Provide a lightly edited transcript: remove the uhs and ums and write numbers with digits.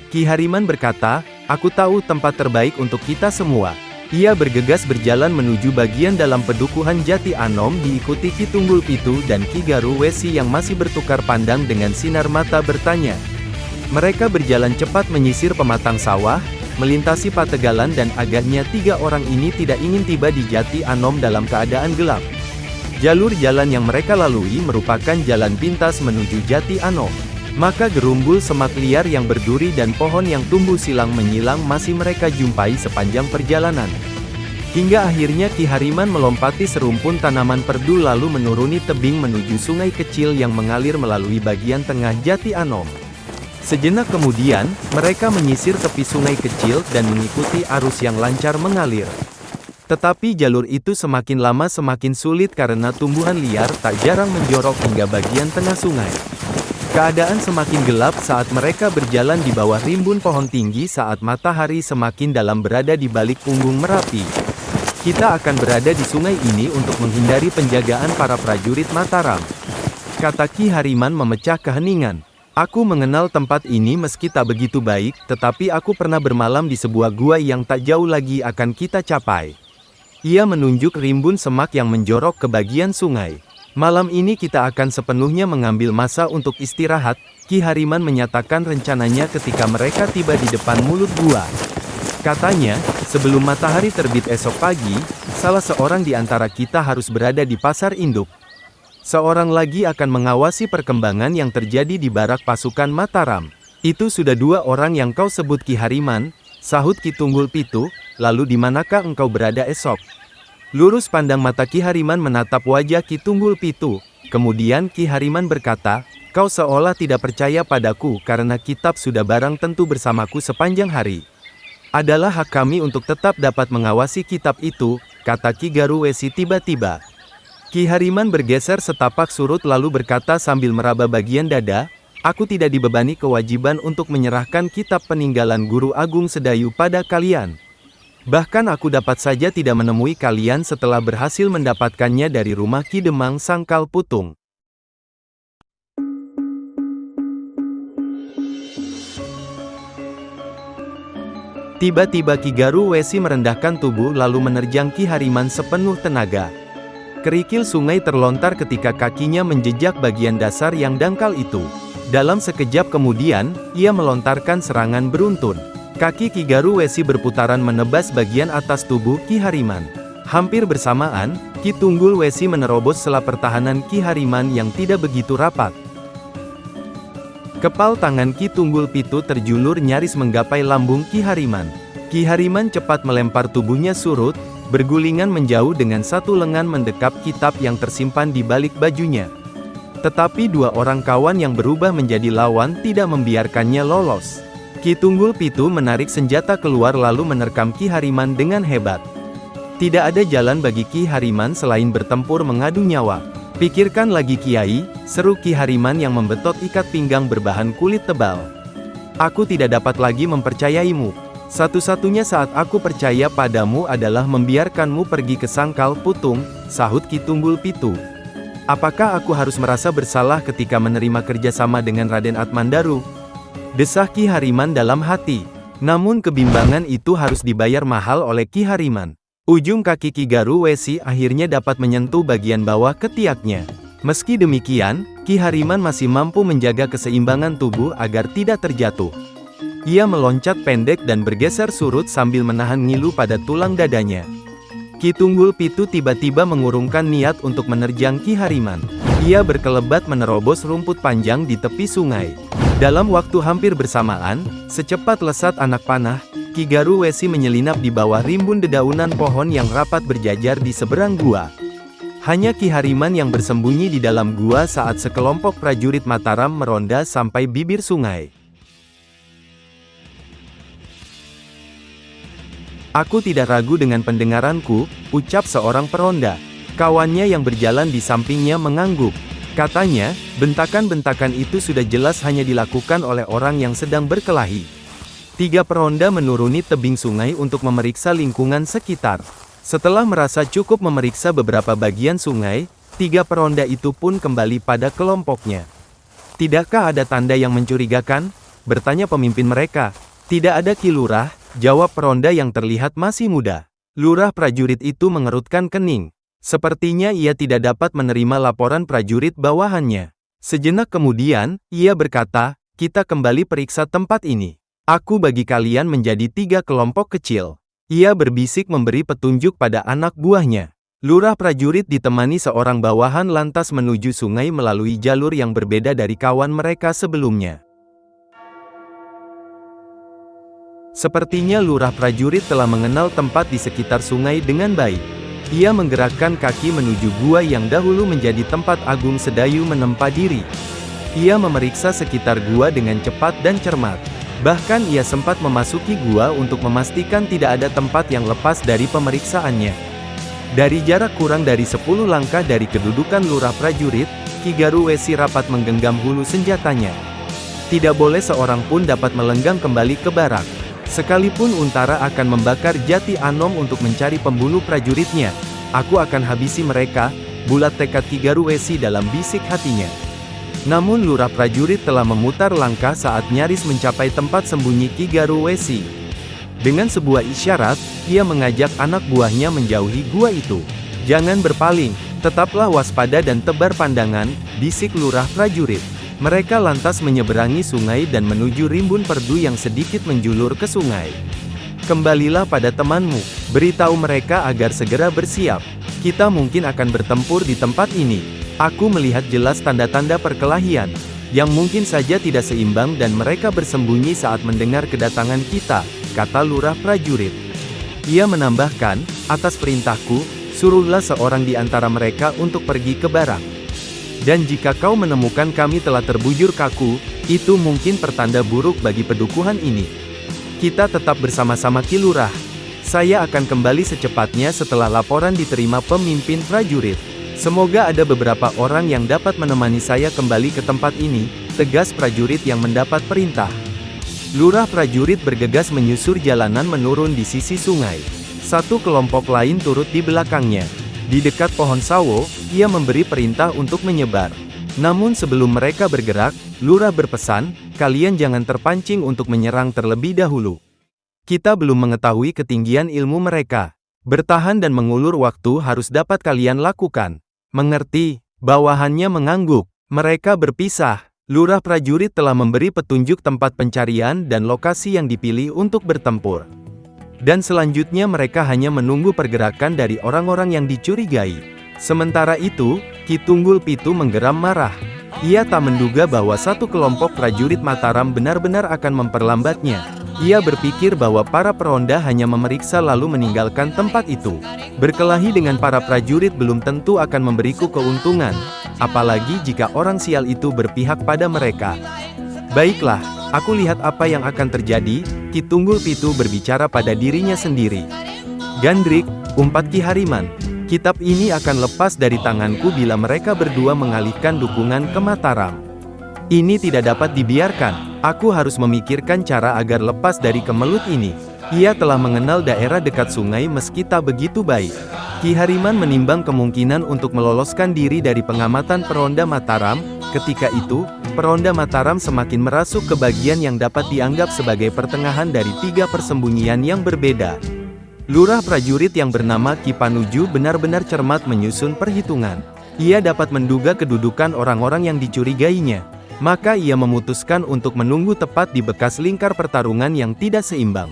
Ki Hariman berkata, aku tahu tempat terbaik untuk kita semua. Ia bergegas berjalan menuju bagian dalam pedukuhan Jati Anom diikuti Ki Tunggul Pitu dan Ki Garu Wesi yang masih bertukar pandang dengan sinar mata bertanya. Mereka berjalan cepat menyisir pematang sawah, melintasi pategalan dan agaknya 3 orang ini tidak ingin tiba di Jati Anom dalam keadaan gelap. Jalur jalan yang mereka lalui merupakan jalan pintas menuju Jati Anom. Maka gerumbul semak liar yang berduri dan pohon yang tumbuh silang menyilang masih mereka jumpai sepanjang perjalanan. Hingga akhirnya Ki Hariman melompati serumpun tanaman perdu lalu menuruni tebing menuju sungai kecil yang mengalir melalui bagian tengah Jati Anom. Sejenak kemudian, mereka menyisir tepi sungai kecil dan mengikuti arus yang lancar mengalir. Tetapi jalur itu semakin lama semakin sulit karena tumbuhan liar tak jarang menjorok hingga bagian tengah sungai. Keadaan semakin gelap saat mereka berjalan di bawah rimbun pohon tinggi saat matahari semakin dalam berada di balik punggung Merapi. Kita akan berada di sungai ini untuk menghindari penjagaan para prajurit Mataram. Kata Ki Hariman memecah keheningan. Aku mengenal tempat ini meski tak begitu baik, tetapi aku pernah bermalam di sebuah gua yang tak jauh lagi akan kita capai. Ia menunjuk rimbun semak yang menjorok ke bagian sungai. Malam ini kita akan sepenuhnya mengambil masa untuk istirahat, Ki Hariman menyatakan rencananya ketika mereka tiba di depan mulut gua. Katanya, sebelum matahari terbit esok pagi, salah seorang di antara kita harus berada di pasar induk. Seorang lagi akan mengawasi perkembangan yang terjadi di barak pasukan Mataram. Itu sudah 2 orang yang kau sebut Ki Hariman, sahut Ki Tunggul Pitu, lalu di manakah engkau berada esok? Lurus pandang mata Ki Hariman menatap wajah Ki Tunggul Pitu. Kemudian Ki Hariman berkata, kau seolah tidak percaya padaku karena kitab sudah barang tentu bersamaku sepanjang hari. Adalah hak kami untuk tetap dapat mengawasi kitab itu, kata Ki Garu Wesi tiba-tiba. Ki Hariman bergeser setapak surut lalu berkata sambil meraba bagian dada, aku tidak dibebani kewajiban untuk menyerahkan kitab peninggalan Guru Agung Sedayu pada kalian. Bahkan aku dapat saja tidak menemui kalian setelah berhasil mendapatkannya dari rumah Ki Demang Sangkal Putung. Tiba-tiba Ki Garu Wesi merendahkan tubuh lalu menerjang Ki Hariman sepenuh tenaga. Kerikil sungai terlontar ketika kakinya menjejak bagian dasar yang dangkal itu. Dalam sekejap kemudian, ia melontarkan serangan beruntun. Kaki Ki Garu Wesi berputaran menebas bagian atas tubuh Ki Hariman. Hampir bersamaan, Ki Tunggul Wesi menerobos sela pertahanan Ki Hariman yang tidak begitu rapat. Kepal tangan Ki Tunggul Pitu terjulur nyaris menggapai lambung Ki Hariman. Ki Hariman cepat melempar tubuhnya surut, bergulingan menjauh dengan satu lengan mendekap kitab yang tersimpan di balik bajunya. Tetapi 2 orang kawan yang berubah menjadi lawan tidak membiarkannya lolos. Ki Tunggul Pitu menarik senjata keluar lalu menerkam Ki Hariman dengan hebat. Tidak ada jalan bagi Ki Hariman selain bertempur mengadu nyawa. Pikirkan lagi Kiai, seru Ki Hariman yang membetot ikat pinggang berbahan kulit tebal. Aku tidak dapat lagi mempercayaimu. Satu-satunya saat aku percaya padamu adalah membiarkanmu pergi ke Sangkal Putung, sahut Ki Tunggul Pitu. Apakah aku harus merasa bersalah ketika menerima kerjasama dengan Raden Atmandaru? Desah Ki Hariman dalam hati. Namun kebimbangan itu harus dibayar mahal oleh Ki Hariman. Ujung kaki Ki Garu Wesi akhirnya dapat menyentuh bagian bawah ketiaknya. Meski demikian, Ki Hariman masih mampu menjaga keseimbangan tubuh agar tidak terjatuh. Ia meloncat pendek dan bergeser surut sambil menahan ngilu pada tulang dadanya. Ki Tunggul Pitu tiba-tiba mengurungkan niat untuk menerjang Ki Hariman. Ia berkelebat menerobos rumput panjang di tepi sungai. Dalam waktu hampir bersamaan, secepat lesat anak panah, Ki Garu Wesi menyelinap di bawah rimbun dedaunan pohon yang rapat berjajar di seberang gua. Hanya Ki Hariman yang bersembunyi di dalam gua saat sekelompok prajurit Mataram meronda sampai bibir sungai. Aku tidak ragu dengan pendengaranku, ucap seorang peronda. Kawannya yang berjalan di sampingnya mengangguk. Katanya, bentakan-bentakan itu sudah jelas hanya dilakukan oleh orang yang sedang berkelahi. 3 peronda menuruni tebing sungai untuk memeriksa lingkungan sekitar. Setelah merasa cukup memeriksa beberapa bagian sungai, 3 peronda itu pun kembali pada kelompoknya. Tidakkah ada tanda yang mencurigakan? bertanya pemimpin mereka. Tidak ada Ki Lurah, jawab peronda yang terlihat masih muda. Lurah prajurit itu mengerutkan kening. Sepertinya ia tidak dapat menerima laporan prajurit bawahannya. Sejenak kemudian, ia berkata, kita kembali periksa tempat ini. Aku bagi kalian menjadi 3 kelompok kecil. Ia berbisik memberi petunjuk pada anak buahnya. Lurah prajurit ditemani seorang bawahan lantas menuju sungai melalui jalur yang berbeda dari kawan mereka sebelumnya. Sepertinya lurah prajurit telah mengenal tempat di sekitar sungai dengan baik. Ia menggerakkan kaki menuju gua yang dahulu menjadi tempat Agung Sedayu menempa diri. Ia memeriksa sekitar gua dengan cepat dan cermat. Bahkan ia sempat memasuki gua untuk memastikan tidak ada tempat yang lepas dari pemeriksaannya. Dari jarak kurang dari 10 langkah dari kedudukan lurah prajurit, Ki Garu Wesi rapat menggenggam hulu senjatanya. Tidak boleh seorang pun dapat melenggang kembali ke barak. Sekalipun Untara akan membakar Jati Anom untuk mencari pembunuh prajuritnya, aku akan habisi mereka, bulat tekad Ki Garu Wesi dalam bisik hatinya. Namun lurah prajurit telah memutar langkah saat nyaris mencapai tempat sembunyi Ki Garu Wesi. Dengan sebuah isyarat, ia mengajak anak buahnya menjauhi gua itu. Jangan berpaling, tetaplah waspada dan tebar pandangan, bisik lurah prajurit. Mereka lantas menyeberangi sungai dan menuju rimbun perdu yang sedikit menjulur ke sungai. Kembalilah pada temanmu, beritahu mereka agar segera bersiap. Kita mungkin akan bertempur di tempat ini. Aku melihat jelas tanda-tanda perkelahian, yang mungkin saja tidak seimbang dan mereka bersembunyi saat mendengar kedatangan kita, kata lurah prajurit. Ia menambahkan, atas perintahku, suruhlah seorang di antara mereka untuk pergi ke barak. Dan jika kau menemukan kami telah terbujur kaku, itu mungkin pertanda buruk bagi pedukuhan ini. Kita tetap bersama-sama Ki Lurah. Saya akan kembali secepatnya setelah laporan diterima pemimpin prajurit. Semoga ada beberapa orang yang dapat menemani saya kembali ke tempat ini, tegas prajurit yang mendapat perintah. Lurah prajurit bergegas menyusur jalanan menurun di sisi sungai. Satu kelompok lain turut di belakangnya. Di dekat pohon sawo, ia memberi perintah untuk menyebar. Namun sebelum mereka bergerak, Lurah berpesan, kalian jangan terpancing untuk menyerang terlebih dahulu. Kita belum mengetahui ketinggian ilmu mereka. Bertahan dan mengulur waktu harus dapat kalian lakukan. Mengerti? Bawahannya mengangguk. Mereka berpisah. Lurah prajurit telah memberi petunjuk tempat pencarian dan lokasi yang dipilih untuk bertempur. Dan selanjutnya mereka hanya menunggu pergerakan dari orang-orang yang dicurigai. Sementara itu, Ki Tunggul Pitu menggeram marah. Ia tak menduga bahwa satu kelompok prajurit Mataram benar-benar akan memperlambatnya. Ia berpikir bahwa para peronda hanya memeriksa lalu meninggalkan tempat itu. Berkelahi dengan para prajurit belum tentu akan memberiku keuntungan, apalagi jika orang sial itu berpihak pada mereka. Baiklah, aku lihat apa yang akan terjadi, Ki Tunggul Pitu berbicara pada dirinya sendiri. Gandrik, umpat Ki Hariman. Kitab ini akan lepas dari tanganku bila mereka berdua mengalihkan dukungan ke Mataram. Ini tidak dapat dibiarkan. Aku harus memikirkan cara agar lepas dari kemelut ini. Ia telah mengenal daerah dekat sungai meski tak begitu baik. Ki Hariman menimbang kemungkinan untuk meloloskan diri dari pengamatan peronda Mataram. Ketika itu, peronda Mataram semakin merasuk ke bagian yang dapat dianggap sebagai pertengahan dari 3 persembunyian yang berbeda. Lurah prajurit yang bernama Ki Panuju benar-benar cermat menyusun perhitungan. Ia dapat menduga kedudukan orang-orang yang dicurigainya. Maka ia memutuskan untuk menunggu tepat di bekas lingkar pertarungan yang tidak seimbang.